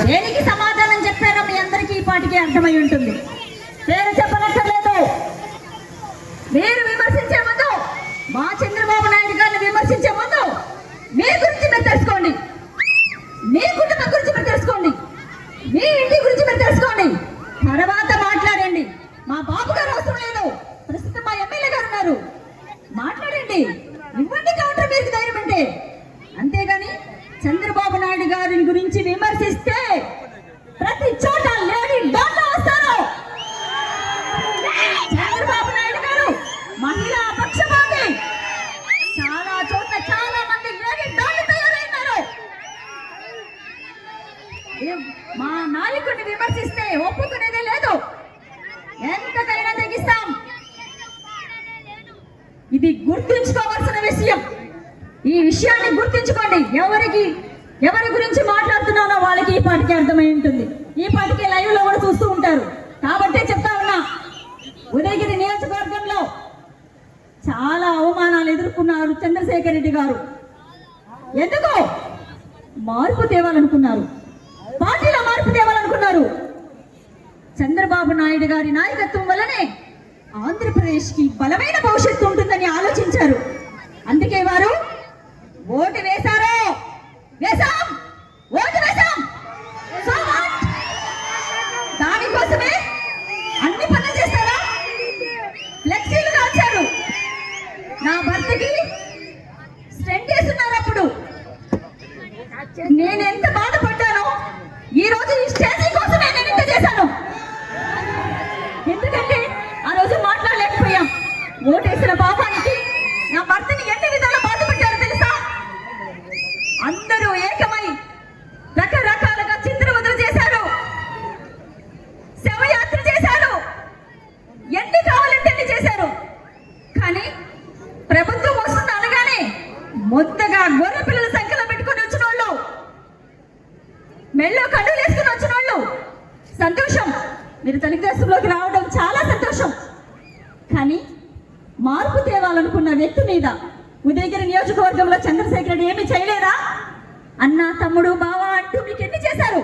దేనికి సమాధానం చెప్పారో మీ అందరికీ ఈ పాటికి అర్థమై ఉంటుంది. పేరు చెప్పనక్కర్లేదు. మీరు విమర్శించే ముందు, మా చంద్రబాబు నాయుడు గారిని విమర్శించే ముందు మీ గురించి మీరు తెలుసుకోండి, మీ కుటుంబం గురించి మీరు తెలుసుకోండి, మీ ఇంటి గురించి మీరు తెలుసుకోండి, తర్వాత మాట్లాడండి. మా బాబు గారు అవసరం లేదు, ప్రస్తుతం మా ఎమ్మెల్యే గారు ఉన్నారు, మాట్లాడండి, ఇవ్వండి కౌంటర్ మీకు ధైర్యం అంటే. అంతేగాని చంద్రబాబు నాయుడు గారి గురించి విమర్శిస్తే ప్రతి చోట లేడీ డాక్టర్ వస్తారు. చంద్రబాబు నాయుడు గారు మహిళా పక్షపాతి, చాలా చోట్ల చాలా మంది లేడీ డాక్టర్ తయారైనారు. మా నాయకుడిని విమర్శిస్తే ఒప్పుకునేదే లేదు, ఎంతకైనా తెగిస్తాం. ఇది గుర్తుంచుకోవాల్సిన విషయం. ఈ విషయాన్ని గుర్తుంచుకోండి. ఎవరి గురించి మాట్లాడుతున్నానో వాళ్ళకి ఈ పాటికి అర్థమై ఉంటుంది. ఈ పాటికి లైవ్ లో కూడా చూస్తూ ఉంటారు. కాబట్టే చెప్తా ఉన్నా, ఉదయగిరి నియోజకవర్గంలో చాలా అవమానాలు ఎదుర్కొన్నారు చంద్రశేఖర్ రెడ్డి గారు. ఎందుకు? మార్పు తేవాలనుకున్నారు, పార్టీలో మార్పు తేవాలనుకున్నారు. చంద్రబాబు నాయుడు గారి నాయకత్వం వల్లనే ఆంధ్రప్రదేశ్ కి బలమైన భవిష్యత్తు ఉంటుందని ఆలోచించారు. అందుకే వారు ఓటు వేశారు. ఓటు వేశాం. దానికోసమే అన్ని పనులు చేస్తారా? ఫ్లెక్సీలు కాల్చారు. నా భర్తకి స్టెంట్ వేస్తున్నారు. అప్పుడు నేను ఎంత బాధపడ్డానో ఈ రోజు ఈ స్టేజీ కోసమే నేను ఇంత చేశాను. ఎందుకంటే ఆ రోజు మాట్లాడలేకపోయాం. ఓటేసిన పాపానికి నా భర్తని ఎన్ని విధాలు బాధ పెట్టారో తెలుసా? అందరూ ఏకమై రకరకాలుగా చిత్రవదలు చేశారు, శవయాత్ర చేశారు, ఎన్ని కావాలంటే ఎన్ని చేశారు. కానీ ప్రభుత్వం వస్తుంది అనగానే మొత్తగా గొర్రె పిల్లల సంఖ్యలో పెట్టుకుని వచ్చిన వాళ్ళు, మెళ్ళో కడులు వేసుకుని వచ్చిన వాళ్ళు సంతోషం. మీరు తెలుగుదేశంలోకి రావడం చాలా సంతోషం. కానీ మార్పు తేవాలనుకున్న వ్యక్తి మీద ఉదయగిరి నియోజకవర్గంలో చంద్రశేఖర్ రెడ్డి ఏమీ చేయలేదా? అన్న, తమ్ముడు, బావ అంటూ మీకు ఎన్ని చేశారు?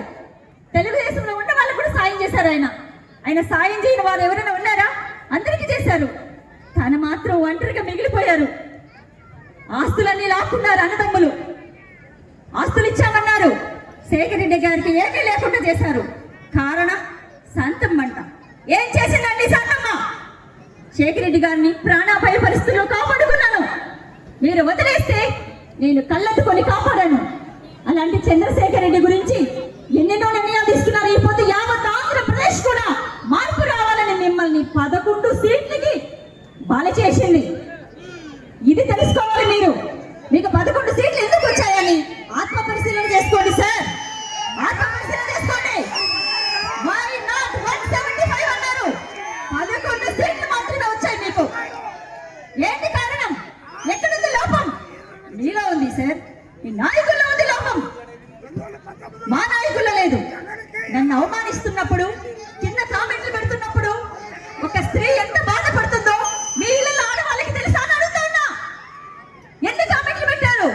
తెలుగుదేశంలో ఉన్న వాళ్ళు కూడా సాయం చేశారు. ఆయన సాయం చేయని వారు ఎవరైనా ఉన్నారా? అందరికీ చేశారు. తను మాత్రం ఒంటరిగా మిగిలిపోయారు. ఆస్తులన్నీ లాక్కున్నారు అన్నదమ్ములు. ఆస్తులు ఇచ్చామన్నారు, శేఖర్ రెడ్డి గారికి ఏమీ లేకుండా చేశారు. కారణం శాంతమ్మంట. ఏం చేసిందండి శాంతమ్మ? శేఖర్ రెడ్డి గారిని ప్రాణాపాయ పరిస్థితుల్లో కాపాడుకున్నాను. మీరు వదిలేస్తే నేను కళ్ళెత్తుకొని కాపాడాను. అలాంటి చంద్రశేఖర్ రెడ్డి గురించి ఎన్నెన్నో నిర్ణయాలు తీసుకున్నారు. ఈ పొద్దు యావత్ ఆంధ్రప్రదేశ్ కూడా మార్పు రావాలని మిమ్మల్ని 11 సీట్లకి బల చేసింది. ఇది తెలుసుకోవాలి మీరు. మీకు 11 సీట్లు ఎందుకు వచ్చాయని ఆత్మ పరిశీలన చేసుకోండి సార్, ఆత్మ పరిశీలన చేసుకోండి. Why not 175 అన్నారు? 11 సీట్లు మాత్రమే వచ్చాయి మీకు. ఏంటి కారణం? ఎక్కడుంది లోపం? మీలో ఉంది సార్, మీ నాయకుల్లో ఉంది లోపం. మా నాయకుల్లో లేదు. నన్ను అవమానిస్తున్నప్పుడు, కింద కామెంట్లు పెడుతున్నప్పుడు ఒక స్త్రీ ఎంత బాధపడుతుందో మీ ఇళ్ళలో ఆడవాళ్ళకి తెలుసా అని అడుగుతున్నా. ఎన్ని కామెంట్లు పెట్టారు?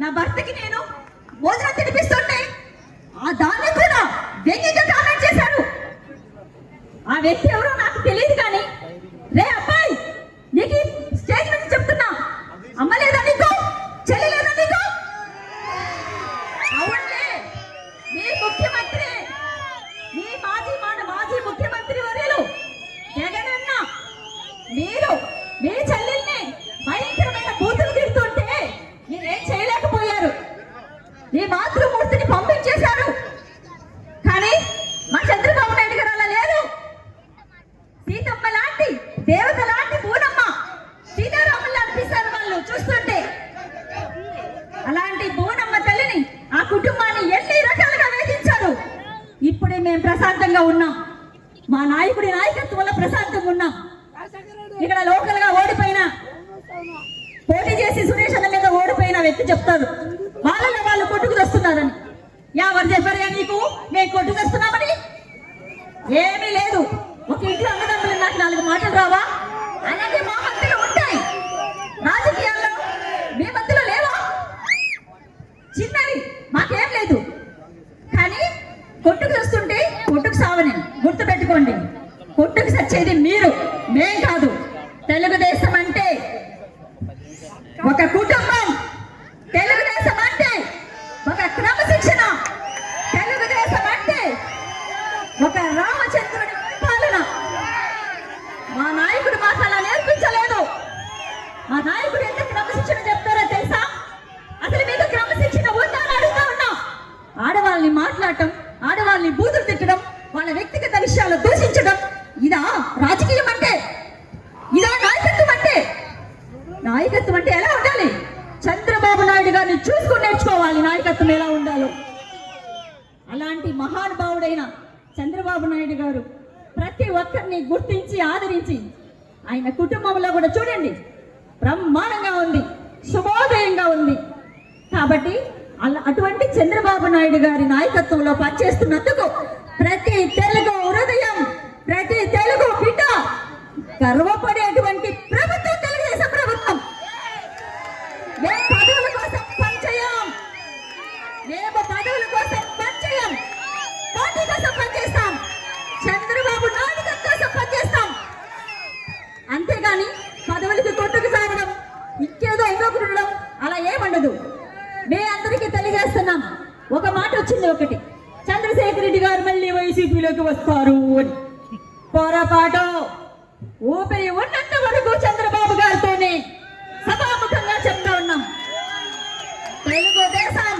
నా భర్తకి నేను భోజనం తినిపిస్తుంటే ఆ దాన్ని కూడా వ్యంగ్యంగా కామెంట్ చేశారు. ఆ వ్యక్తి ఎవరో నాకు తెలియదు. కానీ రే అబ్బాయి, నీకు స్టేజ్ మీద చెప్తున్నా, అమ్మ లేదా నీకు? చెల్లి లేదా నీకు? అవునులే, మీ ముఖ్యమంత్రి, మీ మాజీ ముఖ్యమంత్రి వర్యులు జగనన్న మీరు మీ చెల్లెల్ని భయంకరమైన బూతులు తిడుతుంటే మీరేం చేయలేకపోయారు. మీ మాతృమూర్తిని పంపించేశారు. కానీ మా చంద్రబాబు నాయుడు గారు అలా లేరు. సీతమ్మ లాంటి, దేవత లాంటి బూనమ్మ, సీతారాములు అనిపిస్తారు వాళ్ళు చూస్తుంటే. అలాంటి బూనమ్మ తల్లిని, ఆ కుటుంబాన్ని ఎన్ని రకాలుగా వేధించారు. ఇప్పుడే మేము ప్రశాంతంగా ఉన్నాం. మా నాయకుడి నాయకత్వంలో ప్రశాంతంగా ఉన్నాం. ఇక్కడ లోకల్ గా ఓడిపోయినా, పోటీ చేసి సురేష్ అన్న మీద ఓడిపోయిన వ్యక్తి చెప్తారు వాళ్ళలో వాళ్ళు కొట్టుకు తెస్తున్నారని. ఎవరు చెప్పారుగా నీకు మేము కొట్టుకు తెస్తున్నామని? ఏమీ లేదు. ఒక ఇంట్లో అన్నదమ్ములు నాకు 4 మాటలు రావా? అలాగే మా మధ్యలో ఉంటాయి. రాజకీయాల్లో మీ మధ్యలో లేవా? చిన్నవి మాకేం లేదు. కానీ కొట్టుకు వస్తుంటే కొట్టుకు సావని గుర్తు పెట్టుకోండి. కొట్టుకు సచ్చేది మీరు, మేం కాదు. తెలుగుదేశం అంటే ఒక కుటుంబం, తెలుగుదేశం అంటే ఒక క్రమశిక్షణ, తెలుగుదేశం అంటే ఒక రామచంద్రుడి పాలన. మా నాయకుడు మాకు అలా నేర్పించలేదు. మా నాయకుడు ఎంత క్రమశిక్షణ చెప్తారో తెలుసా? అసలు మీకు క్రమశిక్షణ ఉందా అని అడుగుతా ఉన్నా. ఆడవాళ్ళని మాట్లాడటం, ఆడవాళ్ళని బూతులు తిట్టడం, వాళ్ళ వ్యక్తిగత విషయాలు దూషించడం, ఇదా రాజకీయం అంటే? ఇదా నాయకత్వం అంటే? నాయకత్వం అంటే ఎలా ఉండాలి? చంద్రబాబు నాయుడు గారిని చూసుకుని నేర్చుకోవాలి నాయకత్వం ఎలా ఉండాలో. అలాంటి మహానుభావుడైన చంద్రబాబు నాయుడు గారు ప్రతి ఒక్కరిని గుర్తించి ఆదరించి, ఆయన కుటుంబంలో కూడా చూడండి బ్రహ్మాండంగా ఉంది, శుభోదయంగా ఉంది. కాబట్టి అటువంటి చంద్రబాబు నాయుడు గారి నాయకత్వంలో పనిచేస్తున్నందుకు ప్రతి తెలుగు హృదయం, ప్రతి తెలుగు బిడ్డ గర్వపడేటువంటి ప్రభుత్వం తెలుగుదేశం ప్రభుత్వం. మేము పదవుల కోసం పనిచేయం, మేము పదవుల కోసం పనిచేయం, పార్టీ కోసం పనిచేస్తాం, చంద్రబాబు నాయుడు కోసం పనిచేస్తాం. అంతేగాని పదవులకి కొట్టుకు సాగడం, ఇంకేదో ఇంకొకటి ఉండడం అలా ఏమండదు. మే అందరికీ తెలియజేస్తున్నాం. ఒక మాట వచ్చింది, ఒకటి, చంద్రశేఖర్ రెడ్డి గారు మళ్ళీ వైసీపీలోకి వస్తారు అని. పొరపాటు. ఊపిరి ఉన్నంత వరకు చంద్రబాబు గారితోనే సభాముఖంగా చెప్తా ఉన్నాం. తెలుగుదేశం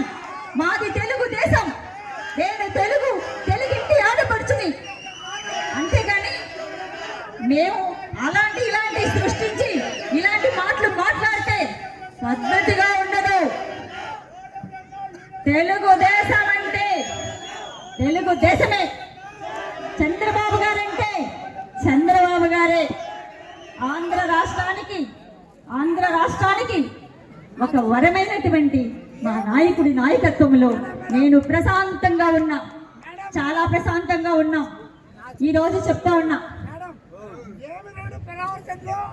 మాది, తెలుగుదేశం. నేను తెలుగింటి ఆడపడుచుని. అంతేగాని మేము అలాంటి ఇలాంటి సృష్టించి ఇలాంటి మాటలు మాట్లాడితే పద్ధతిగా ఉండదు. తెలుగుదేశం అంటే తెలుగుదేశమే. చంద్రబాబు గారంటే చంద్రబాబు గారే. ఆంధ్ర రాష్ట్రానికి ఒక వరమైనటువంటి మా నాయకుడి నాయకత్వంలో నేను ప్రశాంతంగా ఉన్నా, చాలా ప్రశాంతంగా ఉన్నా. ఈరోజు చెప్తా ఉన్నా,